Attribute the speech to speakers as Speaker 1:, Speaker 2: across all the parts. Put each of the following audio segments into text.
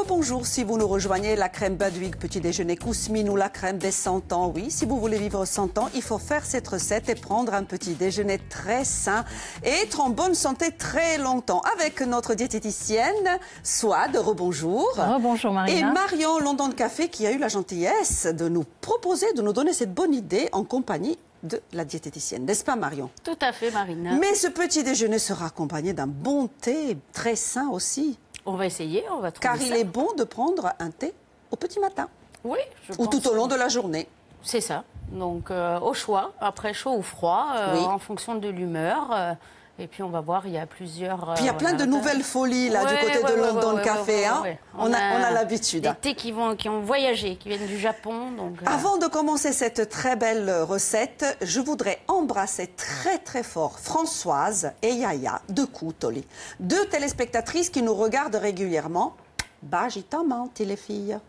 Speaker 1: Rebonjour si vous nous rejoignez, la crème Badwig petit déjeuner Kousmine ou la crème des 100 ans. Oui, si vous voulez vivre 100 ans, il faut faire cette recette et prendre un petit déjeuner très sain et être en bonne santé très longtemps. Avec notre diététicienne, Souad, rebonjour.
Speaker 2: Rebonjour Marina.
Speaker 1: Et Marion London de Café qui a eu la gentillesse de nous proposer, de nous donner cette bonne idée en compagnie de la diététicienne. N'est-ce pas Marion?
Speaker 3: Tout à fait Marina.
Speaker 1: Mais ce petit déjeuner sera accompagné d'un bon thé très sain aussi.
Speaker 3: On va essayer, on va trouver
Speaker 1: Car
Speaker 3: ça.
Speaker 1: il est bon de prendre un thé au petit matin.
Speaker 3: Oui,
Speaker 1: ou tout au long de la journée.
Speaker 3: C'est ça. Donc au choix, après chaud ou froid,
Speaker 1: oui.
Speaker 3: en fonction de l'humeur. Et puis on va voir, il y a plusieurs...
Speaker 1: Puis il y a plein de nouvelles folies là, du côté de London Café. On a l'habitude.
Speaker 3: Des thés qui ont voyagé, qui viennent du Japon. Donc,
Speaker 1: Avant de commencer cette très belle recette, je voudrais embrasser très très fort Françoise et Yaya de Koutoli, deux téléspectatrices qui nous regardent régulièrement. Bah, j'y t'en menti les filles.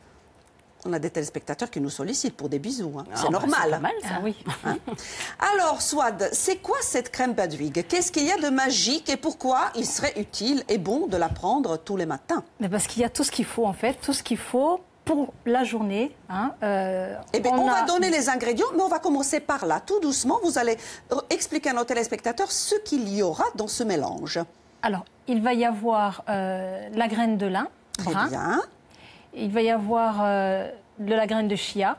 Speaker 1: On a des téléspectateurs qui nous sollicitent pour des bisous. Hein. C'est normal.
Speaker 3: C'est pas mal, ça.
Speaker 2: Ah oui.
Speaker 1: Hein? Alors, Souad, c'est quoi cette crème Badwig? Qu'est-ce qu'il y a de magique et pourquoi il serait utile et bon de la prendre tous les matins?
Speaker 2: Mais parce qu'il y a tout ce qu'il faut, en fait, tout ce qu'il faut pour la journée. Hein.
Speaker 1: Eh bien, on va donner les ingrédients, mais on va commencer par là. Tout doucement, vous allez expliquer à nos téléspectateurs ce qu'il y aura dans ce mélange.
Speaker 2: Alors, il va y avoir la graine de lin.
Speaker 1: Très bien.
Speaker 2: Il va y avoir de la graine de chia.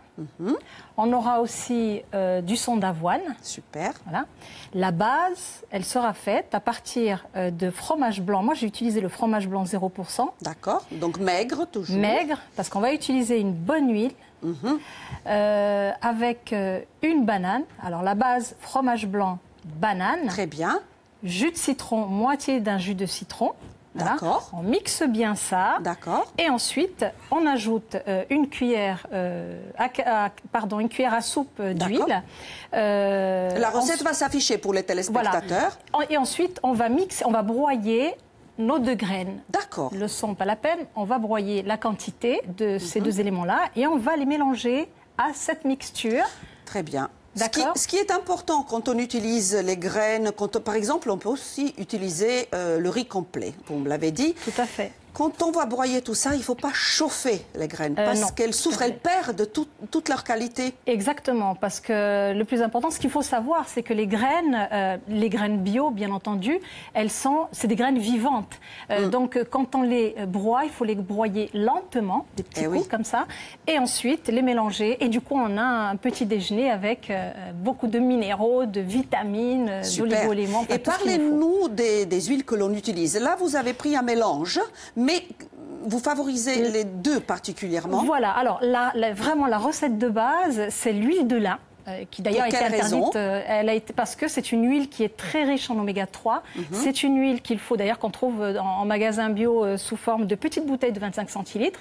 Speaker 2: On aura aussi du son d'avoine.
Speaker 1: Super.
Speaker 2: Voilà. La base, elle sera faite à partir de fromage blanc. Moi, j'ai utilisé le fromage blanc 0%.
Speaker 1: D'accord. Donc maigre, toujours.
Speaker 2: Maigre, parce qu'on va utiliser une bonne huile avec une banane. Alors, la base, fromage blanc, banane.
Speaker 1: Très bien.
Speaker 2: Jus de citron, moitié d'un jus de citron. Voilà.
Speaker 1: D'accord.
Speaker 2: On mixe bien ça.
Speaker 1: D'accord.
Speaker 2: Et ensuite, on ajoute une cuillère à soupe d'huile.
Speaker 1: La recette va s'afficher pour les téléspectateurs.
Speaker 2: Voilà. Et ensuite, on va broyer nos deux graines.
Speaker 1: D'accord.
Speaker 2: Le son, pas la peine. On va broyer la quantité de ces deux éléments-là et on va les mélanger à cette mixture.
Speaker 1: Très bien.
Speaker 2: D'accord.
Speaker 1: Ce qui est important quand on utilise les graines, par exemple, on peut aussi utiliser le riz complet, vous me l'avez dit.
Speaker 2: Tout à fait.
Speaker 1: Quand on va broyer tout ça, il ne faut pas chauffer les graines parce qu'elles souffrent, elles perdent toute leur qualité.
Speaker 2: Exactement, parce que le plus important, ce qu'il faut savoir, c'est que les graines bio, bien entendu, c'est des graines vivantes. Donc, quand on les broie, il faut les broyer lentement, des petits coups comme ça, et ensuite les mélanger. Et du coup, on a un petit déjeuner avec beaucoup de minéraux, de vitamines, d'oligo-éléments.
Speaker 1: Et parlez-nous des huiles que l'on utilise. Là, vous avez pris un mélange. Mais vous favorisez les deux particulièrement.
Speaker 2: Voilà, alors vraiment la recette de base, c'est l'huile de lin. Qui d'ailleurs a été interdite, parce que c'est une huile qui est très riche en oméga 3. C'est une huile qu'il faut d'ailleurs qu'on trouve en magasin bio sous forme de petites bouteilles de 25 centilitres.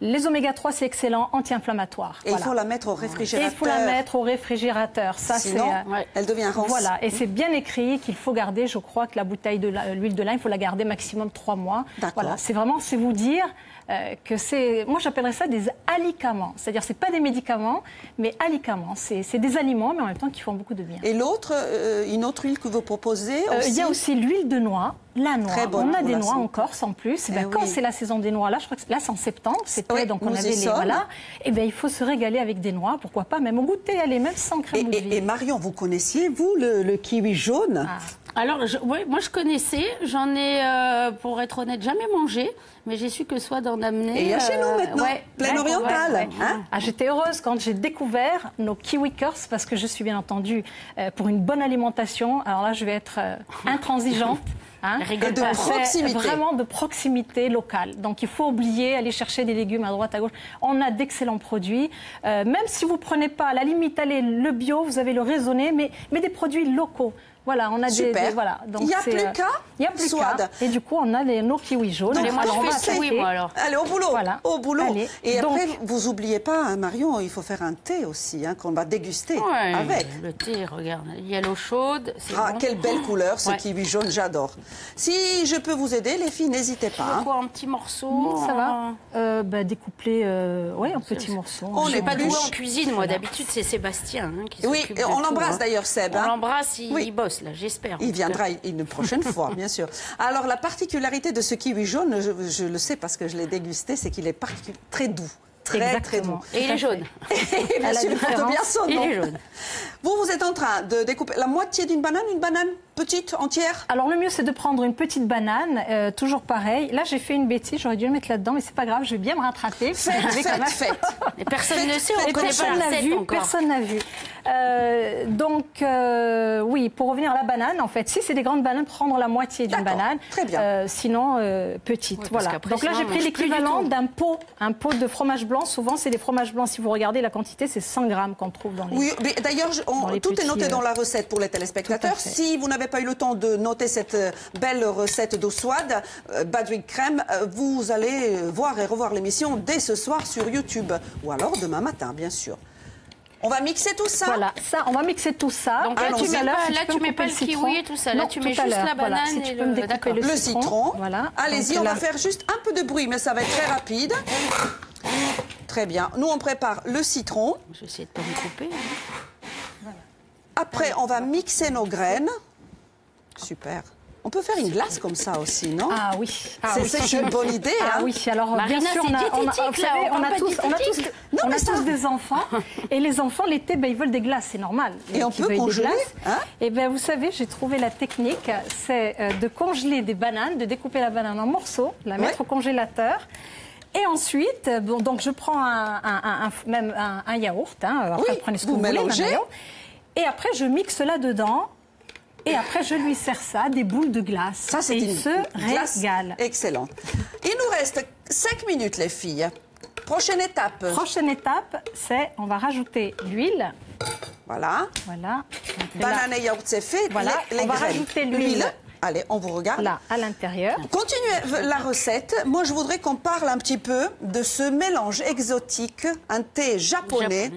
Speaker 2: Les oméga 3, c'est excellent, anti-inflammatoire.
Speaker 1: Et il faut la mettre au réfrigérateur.
Speaker 2: Et il faut la mettre au réfrigérateur. Ça,
Speaker 1: sinon, elle devient rance.
Speaker 2: Voilà, et c'est bien écrit qu'il faut garder, je crois que la bouteille de l'huile de lin, il faut la garder maximum 3 mois. Voilà, c'est vraiment, c'est vous dire que c'est... Moi, j'appellerais ça des alicaments. C'est-à-dire, c'est pas des médicaments, mais alicaments. C'est des aliments, mais en même temps qui font beaucoup de bien.
Speaker 1: Et l'autre, une autre huile que vous proposez aussi?
Speaker 2: Il y a aussi l'huile de noix. La noix, on a des noix en Corse en plus. Quand c'est la saison des noix, là, je crois que là c'est en septembre, donc on avait les voilà. Et bien il faut se régaler avec des noix, pourquoi pas même au goûter, aller même sans crème ou de vie.
Speaker 1: Et Marion, vous connaissiez vous le kiwi jaune?
Speaker 3: Alors, moi je connaissais, j'en ai, pour être honnête, jamais mangé, mais j'ai su que Souad en amenait.
Speaker 1: Et il y a chez nous maintenant, plein oriental.
Speaker 2: J'étais heureuse quand j'ai découvert nos kiwi curse, parce que je suis bien entendu pour une bonne alimentation. Alors là, je vais être intransigeante.
Speaker 1: De proximité.
Speaker 2: Vraiment de proximité locale. Donc il faut oublier, aller chercher des légumes à droite, à gauche. On a d'excellents produits. Même si vous ne prenez pas, à la limite, allez, le bio, vous avez le raisonné, mais des produits locaux. Voilà, on a
Speaker 1: voilà.
Speaker 2: Donc
Speaker 1: il n'y a plus qu'à.
Speaker 2: Il n'y a plus qu'à. Et du coup, on a nos kiwis jaunes.
Speaker 3: Donc, moi, je fais kiwi, moi, alors.
Speaker 1: Allez, au boulot.
Speaker 2: Voilà.
Speaker 1: Au boulot.
Speaker 2: Allez.
Speaker 1: Et donc, après, vous n'oubliez pas, Marion, il faut faire un thé aussi, qu'on va déguster avec.
Speaker 3: Le thé, regarde, il y a l'eau chaude.
Speaker 1: Bon. Quelle belle couleur, ce kiwi jaune, j'adore. Si je peux vous aider, les filles, n'hésitez pas.
Speaker 3: Quoi, un petit morceau?
Speaker 2: Ça va découper en petits morceaux.
Speaker 3: On n'est pas doué en cuisine, moi. D'habitude, c'est Sébastien qui s'occupe de
Speaker 1: on
Speaker 3: tout,
Speaker 1: l'embrasse d'ailleurs, Seb.
Speaker 3: On l'embrasse, il bosse. boss, là, j'espère.
Speaker 1: Il viendra une prochaine fois, bien sûr. Alors, la particularité de ce kiwi jaune, je le sais parce que je l'ai dégusté, c'est qu'il est très doux. Très doux.
Speaker 3: Et il est jaune.
Speaker 1: Et bien sûr, il porte bien son nom.
Speaker 3: Il est jaune.
Speaker 1: Vous êtes en train de découper la moitié d'une banane, une banane petite, entière?
Speaker 2: Alors le mieux c'est de prendre une petite banane, toujours pareil. Là j'ai fait une bêtise, j'aurais dû le mettre là-dedans, mais c'est pas grave, je vais bien me rattraper.
Speaker 1: Faites.
Speaker 3: Et personne ne sait, on connaît pas
Speaker 2: Personne
Speaker 3: la
Speaker 2: n'a
Speaker 3: recette
Speaker 2: vu,
Speaker 3: encore.
Speaker 2: personne n'a vu. Oui, pour revenir à la banane, en fait, si c'est des grandes bananes, prendre la moitié d'une
Speaker 1: D'accord,
Speaker 2: banane.
Speaker 1: très bien.
Speaker 2: Sinon, petite.
Speaker 3: Ouais, parce
Speaker 2: voilà.
Speaker 3: qu'après,
Speaker 2: Donc là,
Speaker 3: sinon,
Speaker 2: j'ai
Speaker 3: on
Speaker 2: pris
Speaker 3: mange plus du
Speaker 2: l'équivalent
Speaker 3: tout.
Speaker 2: un pot de fromage blanc. Souvent, c'est des fromages blancs. Si vous regardez la quantité, c'est 100 grammes qu'on trouve dans les.
Speaker 1: Oui, mais d'ailleurs,
Speaker 2: les
Speaker 1: tout est
Speaker 2: petits,
Speaker 1: noté dans la recette pour les téléspectateurs.
Speaker 2: tout à fait.
Speaker 1: Si vous n'avez pas eu le temps de noter cette belle recette d'eau swad, Badwick crème, vous allez voir et revoir l'émission dès ce soir sur YouTube. Ou alors demain matin, bien sûr. On va mixer tout ça.
Speaker 2: Voilà, ça, on va mixer tout ça.
Speaker 3: Donc là, tu
Speaker 2: Tout à
Speaker 3: mets
Speaker 2: l'heure,
Speaker 3: pas,
Speaker 2: si
Speaker 3: là,
Speaker 2: peux
Speaker 3: tu
Speaker 2: me
Speaker 3: mets
Speaker 2: couper
Speaker 3: pas le
Speaker 2: citron.
Speaker 3: kiwi et tout ça. Là,
Speaker 2: Non,
Speaker 3: tu
Speaker 2: tout
Speaker 3: mets
Speaker 2: à
Speaker 3: juste
Speaker 2: l'heure.
Speaker 3: la
Speaker 2: Voilà,
Speaker 3: banane
Speaker 2: si
Speaker 3: et
Speaker 2: tu peux me découper
Speaker 3: d'accord.
Speaker 1: Le citron.
Speaker 2: Voilà.
Speaker 1: Allez-y,
Speaker 2: Donc
Speaker 1: on va
Speaker 2: là-
Speaker 1: faire juste un peu de bruit, mais ça va être très rapide. Très bien. Nous, on prépare le citron.
Speaker 3: Je vais essayer de pas me couper.
Speaker 1: Après, on va mixer nos graines. Super. On peut faire une glace comme ça aussi, non?
Speaker 2: Ah oui.
Speaker 1: C'est une bonne idée,
Speaker 2: Ah
Speaker 1: hein?
Speaker 2: oui, alors
Speaker 3: Marina,
Speaker 2: bien sûr,
Speaker 3: c'est
Speaker 2: vous
Speaker 3: diététique,
Speaker 2: savez,
Speaker 3: là, on parle pas diététique.
Speaker 2: on a tous des enfants, et les enfants, l'été, ils veulent des glaces, c'est normal.
Speaker 1: Et on
Speaker 2: Qu'ils
Speaker 1: peut
Speaker 2: veuillent des
Speaker 1: congeler,
Speaker 2: glaces.
Speaker 1: hein?
Speaker 2: Et bien, vous savez, j'ai trouvé la technique, c'est de congeler des bananes, de découper la banane en morceaux, la mettre au congélateur. Et ensuite, donc je prends même un yaourt, après
Speaker 1: Oui,
Speaker 2: vous prenez ce que
Speaker 1: vous
Speaker 2: vous voulez,
Speaker 1: mélangez.
Speaker 2: même un yaourt. Et après, je mixe là-dedans. Et après, je lui sers ça, des boules de glace.
Speaker 1: Ça, c'est
Speaker 2: et
Speaker 1: une
Speaker 2: il se
Speaker 1: glace
Speaker 2: régale.
Speaker 1: excellente. Il nous reste 5 minutes, les filles. Prochaine étape.
Speaker 2: Prochaine étape, c'est on va rajouter l'huile.
Speaker 1: Voilà.
Speaker 2: Voilà. Donc là,
Speaker 1: Banane et yaourt, c'est fait.
Speaker 2: Voilà,
Speaker 1: Les
Speaker 2: on va
Speaker 1: graines.
Speaker 2: rajouter l'huile.
Speaker 1: Allez, on vous regarde.
Speaker 2: voilà, à l'intérieur.
Speaker 1: Continuez la recette. Moi, je voudrais qu'on parle un petit peu de ce mélange exotique, un thé japonais,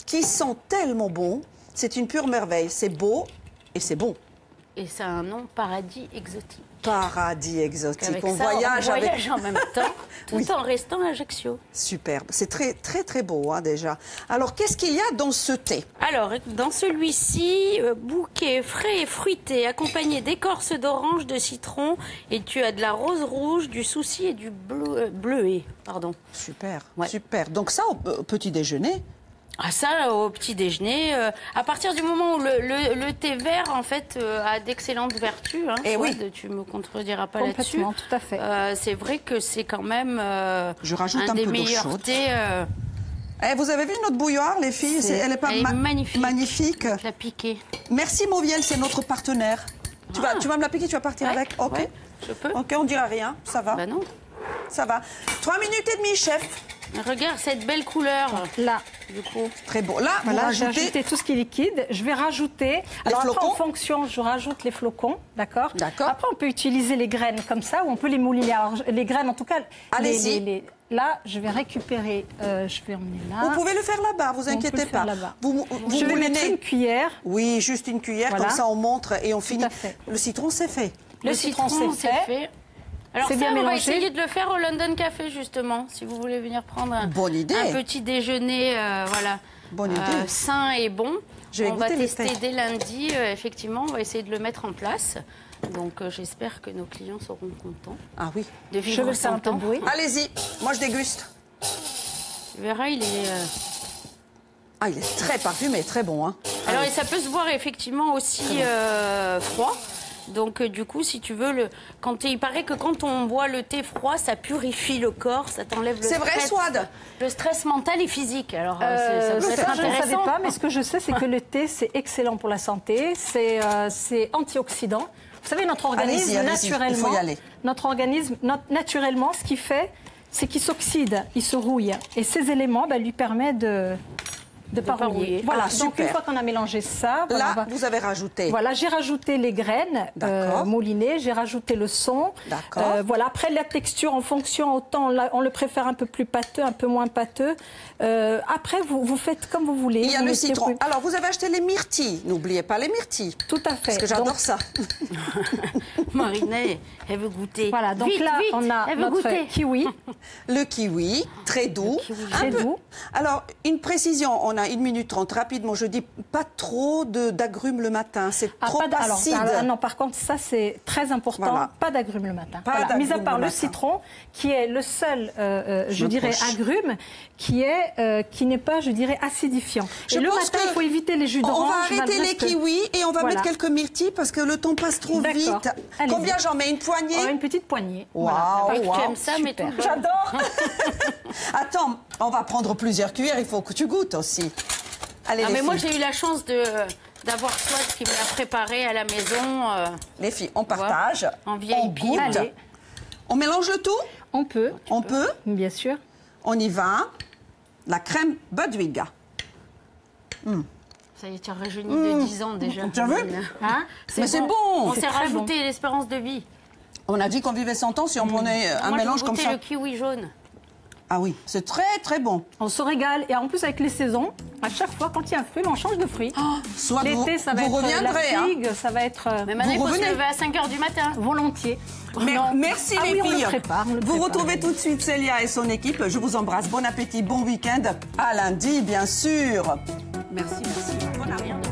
Speaker 1: qui sent tellement bon. C'est une pure merveille. C'est beau et c'est bon.
Speaker 3: Et c'est un nom paradis exotique.
Speaker 1: Paradis exotique.
Speaker 3: Avec
Speaker 1: On
Speaker 3: ça,
Speaker 1: voyage
Speaker 3: on
Speaker 1: avec.
Speaker 3: voyage en même temps, tout
Speaker 1: Oui.
Speaker 3: en restant à Ajaccio.
Speaker 1: Superbe. C'est très beau, hein, déjà. Alors, qu'est-ce qu'il y a dans ce thé?
Speaker 3: Alors, dans celui-ci, bouquet frais et fruité, accompagné d'écorce d'orange, de citron, et tu as de la rose rouge, du souci et du bleuet. Pardon.
Speaker 1: Super,
Speaker 3: Ouais.
Speaker 1: super. Donc ça, au petit déjeuner.
Speaker 3: Ah ça, au petit déjeuner, à partir du moment où le thé vert, en fait, a d'excellentes vertus, hein,
Speaker 1: Eh oui.
Speaker 3: Fouad, tu me contrediras pas là-dessus.
Speaker 2: Complètement, tout à fait.
Speaker 3: C'est vrai que c'est quand même
Speaker 1: Je rajoute un
Speaker 3: des
Speaker 1: peu d'eau
Speaker 3: meilleurs
Speaker 1: chaude.
Speaker 3: thés.
Speaker 1: Eh, vous avez vu notre bouilloire, les filles? Elle est pas
Speaker 3: Elle est magnifique.
Speaker 1: magnifique.
Speaker 3: La piquer.
Speaker 1: Merci, Mauviel, c'est notre partenaire. Tu vas me la piquer, tu vas partir
Speaker 3: Ouais,
Speaker 1: avec? Ok.
Speaker 3: ouais, je peux.
Speaker 1: Ok, on dira rien. Ça va.
Speaker 3: Bah non.
Speaker 1: Ça va. 3 minutes et demie, chef.
Speaker 3: Regarde cette belle couleur.
Speaker 2: Là,
Speaker 3: Du coup.
Speaker 1: Très beau. Là, vous
Speaker 2: voilà, j'ai
Speaker 1: rajoutez.
Speaker 2: ajouté tout ce qui est liquide. Je vais rajouter. Alors après,
Speaker 1: flocons
Speaker 2: en fonction, je rajoute les flocons, d'accord.
Speaker 1: D'accord.
Speaker 2: Après, on peut utiliser les graines comme ça, ou on peut les mouliner. Alors, les graines, en tout cas.
Speaker 1: Allez-y.
Speaker 2: Là, je vais récupérer. Je vais emmener là.
Speaker 1: Vous pouvez le faire là-bas, vous
Speaker 2: On peut
Speaker 1: inquiétez
Speaker 2: le faire
Speaker 1: pas.
Speaker 2: là-bas.
Speaker 1: Vous
Speaker 2: je vais mettre
Speaker 1: moulinez.
Speaker 2: une cuillère.
Speaker 1: Oui, juste une cuillère,
Speaker 2: Voilà.
Speaker 1: comme ça on montre et on finit.
Speaker 2: à fait.
Speaker 1: Le citron, c'est fait.
Speaker 2: Le citron, c'est fait.
Speaker 3: Alors
Speaker 2: C'est
Speaker 3: ça,
Speaker 2: bien
Speaker 3: on va
Speaker 2: mélangé.
Speaker 3: essayer de le faire au London Café, justement, si vous voulez venir prendre
Speaker 1: Bonne idée.
Speaker 3: un petit déjeuner voilà,
Speaker 1: Bonne idée.
Speaker 3: sain et bon.
Speaker 1: Je vais
Speaker 3: On va
Speaker 1: goûter le
Speaker 3: tester
Speaker 1: thé.
Speaker 3: dès lundi, effectivement, on va essayer de le mettre en place. Donc j'espère que nos clients seront contents
Speaker 1: Ah oui.
Speaker 3: de
Speaker 2: Je
Speaker 3: vivre
Speaker 2: vais faire un
Speaker 3: sans
Speaker 2: peu de
Speaker 3: temps.
Speaker 2: bruit.
Speaker 1: Allez-y, moi je déguste.
Speaker 3: Tu verras, il est...
Speaker 1: Ah, il est très parfumé, très bon. Hein.
Speaker 3: Alors, et ça peut se boire effectivement aussi froid. Donc, du coup, si tu veux, il paraît que quand on boit le thé froid, ça purifie le corps, ça t'enlève le
Speaker 1: C'est vrai,
Speaker 3: stress.
Speaker 1: Swad?
Speaker 3: Le stress mental et physique. Alors, ça peut
Speaker 2: Ça,
Speaker 3: être
Speaker 2: je ne savais
Speaker 3: intéressant.
Speaker 2: pas, mais ce que je sais, c'est que le thé, c'est excellent pour la santé. C'est antioxydant. Vous savez, notre organisme,
Speaker 1: Allez-y,
Speaker 2: naturellement,
Speaker 1: il faut y aller.
Speaker 2: notre organisme, naturellement, ce qu'il fait, c'est qu'il s'oxyde, il se rouille. Et ces éléments lui permettent de pas
Speaker 3: pas
Speaker 2: rouiller.
Speaker 3: rouiller.
Speaker 2: Voilà,
Speaker 1: Ah,
Speaker 2: donc
Speaker 1: super.
Speaker 2: une fois qu'on a mélangé ça, voilà, on
Speaker 1: Là,
Speaker 2: va-
Speaker 1: vous avez rajouté.
Speaker 2: Voilà, j'ai rajouté les graines
Speaker 1: D'accord.
Speaker 2: moulinées, j'ai rajouté le son.
Speaker 1: D'accord.
Speaker 2: Voilà, après la texture, en fonction, autant on le préfère un peu plus pâteux, un peu moins pâteux. Après, vous faites comme vous voulez.
Speaker 1: Il y a
Speaker 2: Vous
Speaker 1: le
Speaker 2: mettez
Speaker 1: citron.
Speaker 2: plus-
Speaker 1: Alors, vous avez acheté les myrtilles. N'oubliez pas les myrtilles.
Speaker 2: Tout à fait.
Speaker 1: Parce que j'adore
Speaker 2: Donc,
Speaker 1: ça.
Speaker 3: Marina, elle veut goûter.
Speaker 2: Voilà, donc
Speaker 3: Vite,
Speaker 2: là,
Speaker 3: vite,
Speaker 2: on a
Speaker 3: elle veut
Speaker 2: notre
Speaker 3: goûter.
Speaker 2: kiwi.
Speaker 1: Le kiwi, très doux.
Speaker 2: Très doux.
Speaker 1: Alors, une précision, on a 1 minute 30. Rapidement, je dis pas trop d'agrumes le matin. C'est trop acide.
Speaker 2: Non, par contre, ça, c'est très important.
Speaker 1: Voilà.
Speaker 2: Pas d'agrumes le matin.
Speaker 1: Pas
Speaker 2: Mis à part
Speaker 1: le
Speaker 2: le citron, qui est le seul, je dirais, agrume qui n'est pas, je dirais, acidifiant. Et le matin, il faut éviter les jus d'orange.
Speaker 1: On va arrêter les kiwis et on va mettre quelques myrtilles parce que le temps passe trop vite. Combien j'en mets? Une poignée?
Speaker 2: Une petite poignée.
Speaker 1: Waouh,
Speaker 3: Tu aimes ça, mais tout.
Speaker 1: J'adore. Attends, on va prendre plusieurs cuillères. Il faut que tu goûtes aussi. Allez,
Speaker 3: mais moi, j'ai eu la chance d'avoir Swat qui me l'a préparé à la maison.
Speaker 1: Les filles, on partage.
Speaker 3: En VIP.
Speaker 1: On goûte.
Speaker 2: Allez.
Speaker 1: On mélange le tout?
Speaker 2: On peut.
Speaker 1: On peut?
Speaker 2: Bien sûr.
Speaker 1: On y va. La crème Budwig.
Speaker 3: Ça y est, tu as rajeuni de 10 ans déjà.
Speaker 1: Tu as vu?
Speaker 3: Hein?
Speaker 1: Mais c'est bon.
Speaker 3: On s'est
Speaker 2: très
Speaker 3: rajouté l'espérance de vie.
Speaker 1: On a dit qu'on vivait 100 ans si on prenait un
Speaker 3: Moi,
Speaker 1: mélange
Speaker 3: j'ai
Speaker 1: comme
Speaker 3: goûté
Speaker 1: ça.
Speaker 3: le kiwi jaune.
Speaker 1: Ah oui, c'est très très bon.
Speaker 2: On se régale. Et en plus, avec les saisons, à chaque fois, quand il y a un fruit, on change de fruit.
Speaker 1: Soit
Speaker 2: L'été, ça va
Speaker 1: vous
Speaker 2: être
Speaker 1: reviendrez.
Speaker 2: la figue, ça va être
Speaker 3: Mais maintenant, il faut se
Speaker 1: revenez.
Speaker 3: lever à 5h du matin.
Speaker 2: volontiers.
Speaker 1: Merci les
Speaker 2: On
Speaker 1: filles.
Speaker 2: le prépare,
Speaker 1: Vous retrouvez tout de suite Célia et son équipe. Je vous embrasse. Bon appétit, bon week-end. À lundi, bien sûr. Merci. Bon appétit.